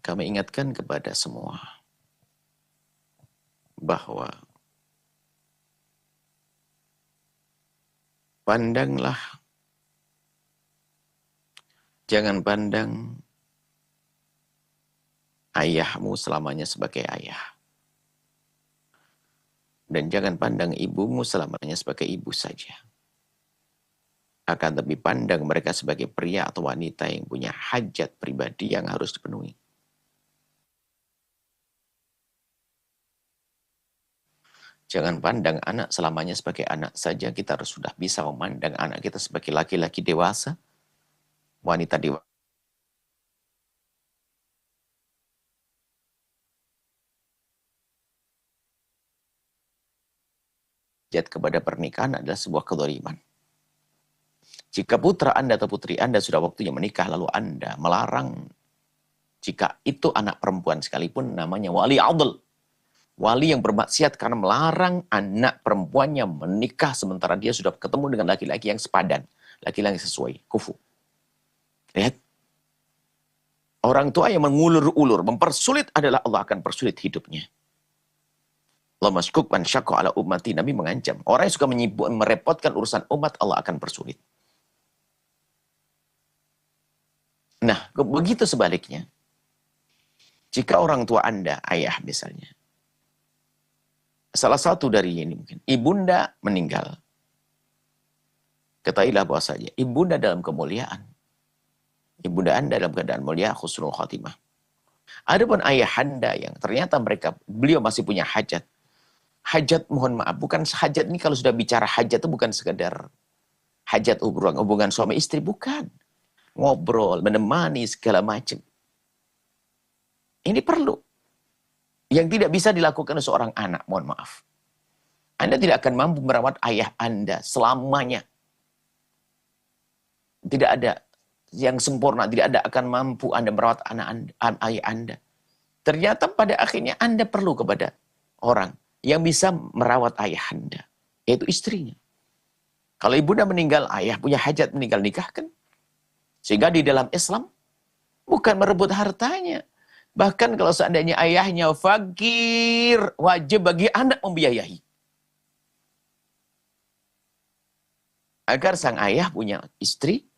Kami ingatkan kepada semua bahwa pandanglah, jangan pandang ayahmu selamanya sebagai ayah. Dan jangan pandang ibumu selamanya sebagai ibu saja. Akan tapi pandang mereka sebagai pria atau wanita yang punya hajat pribadi yang harus dipenuhi. Jangan pandang anak selamanya sebagai anak saja. Kita harus sudah bisa memandang anak kita sebagai laki-laki dewasa, wanita dewasa. Hajat kepada pernikahan adalah sebuah kezaliman. Jika putra Anda atau putri Anda sudah waktunya menikah, lalu Anda melarang, jika itu anak perempuan sekalipun, namanya wali adl. Wali yang bermaksiat karena melarang anak perempuannya menikah sementara dia sudah ketemu dengan laki-laki yang sepadan. Laki-laki yang sesuai, kufu. Lihat. Orang tua yang mengulur-ulur, mempersulit adalah Allah akan persulit hidupnya. Allah maskuk man syakku ala ummati. Nabi mengancam. Orang yang suka menyibuk, merepotkan urusan umat, Allah akan persulit. Nah, begitu sebaliknya. Jika orang tua Anda, ayah misalnya, salah satu dari ini mungkin, ibunda meninggal. Ketahuilah bahwasanya ibunda dalam kemuliaan. Ibunda Anda dalam keadaan mulia, khusnul khatimah. Adapun ayah Anda yang ternyata beliau masih punya hajat. Hajat, mohon maaf, bukan hajat ini kalau sudah bicara hajat itu bukan sekedar hajat hubungan suami istri, bukan. Ngobrol, menemani, segala macam. Ini perlu. Yang tidak bisa dilakukan oleh seorang anak, mohon maaf. Anda tidak akan mampu merawat ayah Anda selamanya. Tidak ada yang sempurna, tidak ada akan mampu Anda merawat ayah Anda. Ternyata pada akhirnya Anda perlu kepada orang yang bisa merawat ayah Anda, yaitu istrinya. Kalau ibunda meninggal, ayah punya hajat meninggal, nikahkan. Sehingga di dalam Islam, bukan merebut hartanya. Bahkan kalau seandainya ayahnya fakir, wajib bagi anak membiayai. Agar sang ayah punya istri,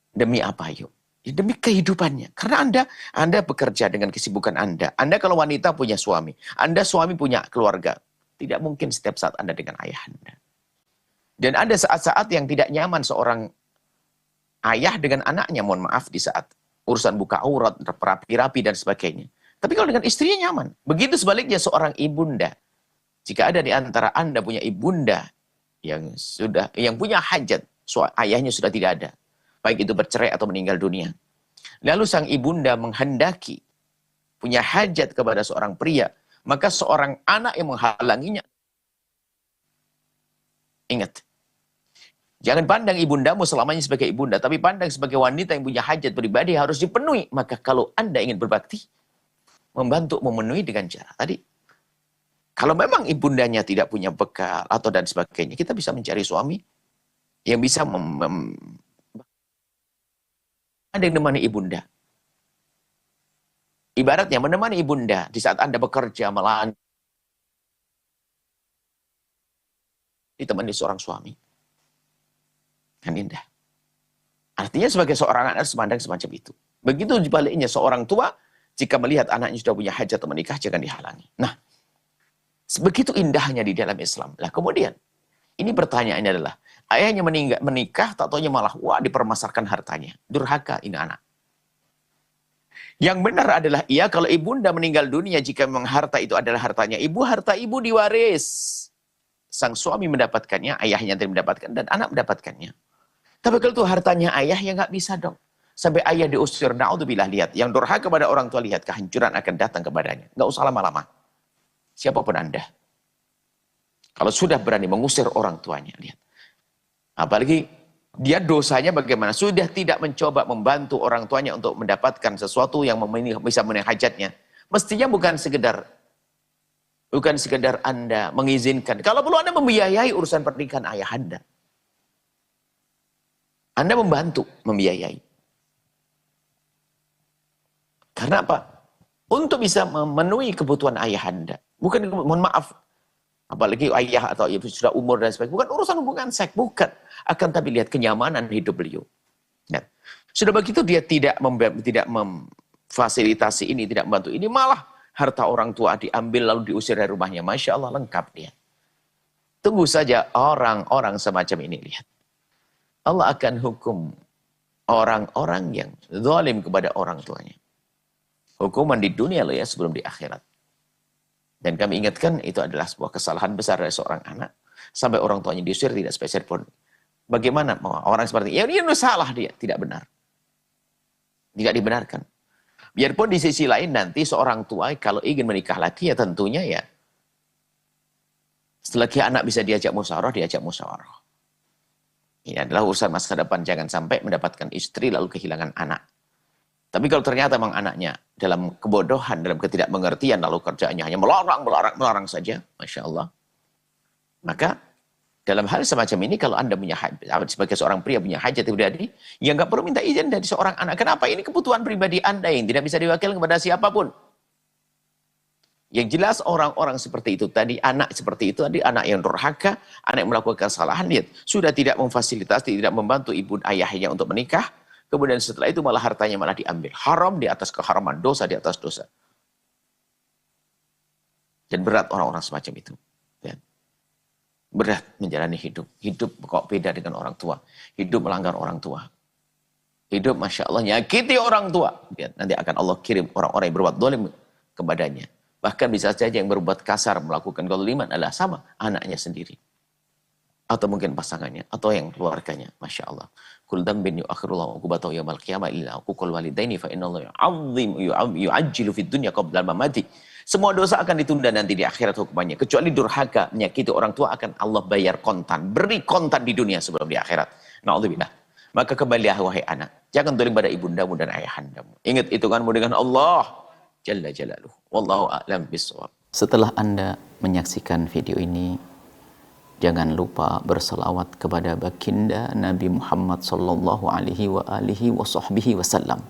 demi apa yuk? Ya, demi kehidupannya. Karena Anda bekerja dengan kesibukan Anda. Anda kalau wanita punya suami. Anda suami punya keluarga. Tidak mungkin setiap saat Anda dengan ayah Anda. Dan ada saat-saat yang tidak nyaman seorang ayah dengan anaknya, mohon maaf, di saat urusan buka aurat, rapi-rapi dan sebagainya. Tapi kalau dengan istrinya nyaman. Begitu sebaliknya seorang ibunda. Jika ada di antara Anda punya ibunda yang punya hajat, ayahnya sudah tidak ada. Baik itu bercerai atau meninggal dunia. Lalu sang ibunda menghendaki punya hajat kepada seorang pria, maka seorang anak yang menghalanginya. Ingat. Jangan pandang ibundamu selamanya sebagai ibunda, tapi pandang sebagai wanita yang punya hajat pribadi harus dipenuhi. Maka kalau Anda ingin berbakti, membantu memenuhi dengan cara tadi. Kalau memang ibundanya tidak punya bekal atau dan sebagainya, kita bisa mencari suami yang bisa ada yang menemani ibunda. Ibaratnya menemani ibunda di saat Anda bekerja, melayani, ditemani seorang suami. Kan indah. Artinya sebagai seorang anak semandang semacam itu. Begitu dibaliknya seorang tua, jika melihat anaknya sudah punya hajat atau menikah, jangan dihalangi. Nah, begitu indahnya di dalam Islam. Lah kemudian, ini pertanyaannya adalah, ayahnya menikah, tak taunya malah, wah dipermasalahan hartanya. Durhaka ini anak. Yang benar adalah, iya kalau ibunda meninggal dunia, jika memang harta itu adalah hartanya ibu, harta ibu diwaris. Sang suami mendapatkannya, ayahnya tidak mendapatkan, dan anak mendapatkannya. Tapi kalau itu hartanya ayah, ya nggak bisa dong. Sampai ayah diusir, na'udzubillah, lihat. Yang durhaka kepada orang tua, lihat, kehancuran akan datang kepadanya. Nggak usah lama-lama. Siapapun Anda. Kalau sudah berani mengusir orang tuanya, lihat. Apalagi, dia dosanya bagaimana? Sudah tidak mencoba membantu orang tuanya untuk mendapatkan sesuatu yang bisa memenuhi hajatnya. Mestinya bukan sekedar Anda mengizinkan. Kalau perlu Anda membiayai urusan pernikahan ayah Anda. Anda membantu, membiayai. Karena apa? untuk bisa memenuhi kebutuhan ayahanda. Bukan, mohon maaf, apalagi ayah atau ibu sudah umur dan sebagainya. Bukan urusan hubungan seks, bukan. Akan tapi lihat kenyamanan hidup beliau. Ya. Sudah begitu dia tidak memfasilitasi ini, tidak membantu ini, malah harta orang tua diambil lalu diusir dari rumahnya. Masya Allah, lengkap dia. Tunggu saja orang-orang semacam ini, lihat. Allah akan hukum orang-orang yang zalim kepada orang tuanya. Hukuman di dunia loh ya, sebelum di akhirat. Dan kami ingatkan, itu adalah sebuah kesalahan besar dari seorang anak. Sampai orang tuanya diusir, tidak spesial pun. Bagaimana orang seperti ini? Ya dia salah, dia tidak benar. Tidak dibenarkan. Biarpun di sisi lain nanti seorang tua kalau ingin menikah lagi ya tentunya ya. Selagi anak bisa diajak musyawarah, diajak musyawarah. Ini adalah urusan masa depan. Jangan sampai mendapatkan istri lalu kehilangan anak. Tapi kalau ternyata memang anaknya dalam kebodohan, dalam ketidakmengertian, lalu kerjaannya hanya melarang saja, Masya Allah. Maka dalam hal semacam ini, kalau Anda punya hajat, sebagai seorang pria punya hajat pribadi, ya nggak perlu minta izin dari seorang anak. Kenapa? Ini kebutuhan pribadi Anda yang tidak bisa diwakilkan kepada siapapun. Yang jelas orang-orang seperti itu tadi, anak seperti itu tadi, anak yang durhaka, anak yang melakukan kesalahan, lihat, sudah tidak memfasilitasi, tidak membantu ibu ayahnya untuk menikah, kemudian setelah itu malah hartanya malah diambil. Haram di atas keharaman, dosa di atas dosa. Dan berat orang-orang semacam itu. Ya. Berat menjalani hidup. Hidup kok beda dengan orang tua. Hidup melanggar orang tua. Hidup Masya Allah nyakiti orang tua. Ya. Nanti akan Allah kirim orang-orang yang berbuat zalim kepadanya. Bahkan bisa saja yang berbuat kasar melakukan kezaliman adalah sama anaknya sendiri. Atau mungkin pasangannya, atau yang keluarganya. Masya Allah. Kul dambin yu'akhirullah uqubatahu yaumil qiyamah illa uququl walidaini fa innallaha yu'ajjilu fid dunya qabla mamati. Semua dosa akan ditunda nanti di akhirat hukumannya. Kecuali durhaka, menyakiti orang tua akan Allah bayar kontan. Beri kontan di dunia sebelum di akhirat. Na'udzubillah. Maka kembalilah wahai anak. Jangan zalim pada ibundamu dan ayahandamu. Ingat hitunganmu dengan Allah Jalla Jalaluhu. Wallahu a'lam bishawab. Setelah Anda menyaksikan video ini, jangan lupa berselawat kepada baginda Nabi Muhammad sallallahu alaihi wa alihi wa sahbihi wasallam.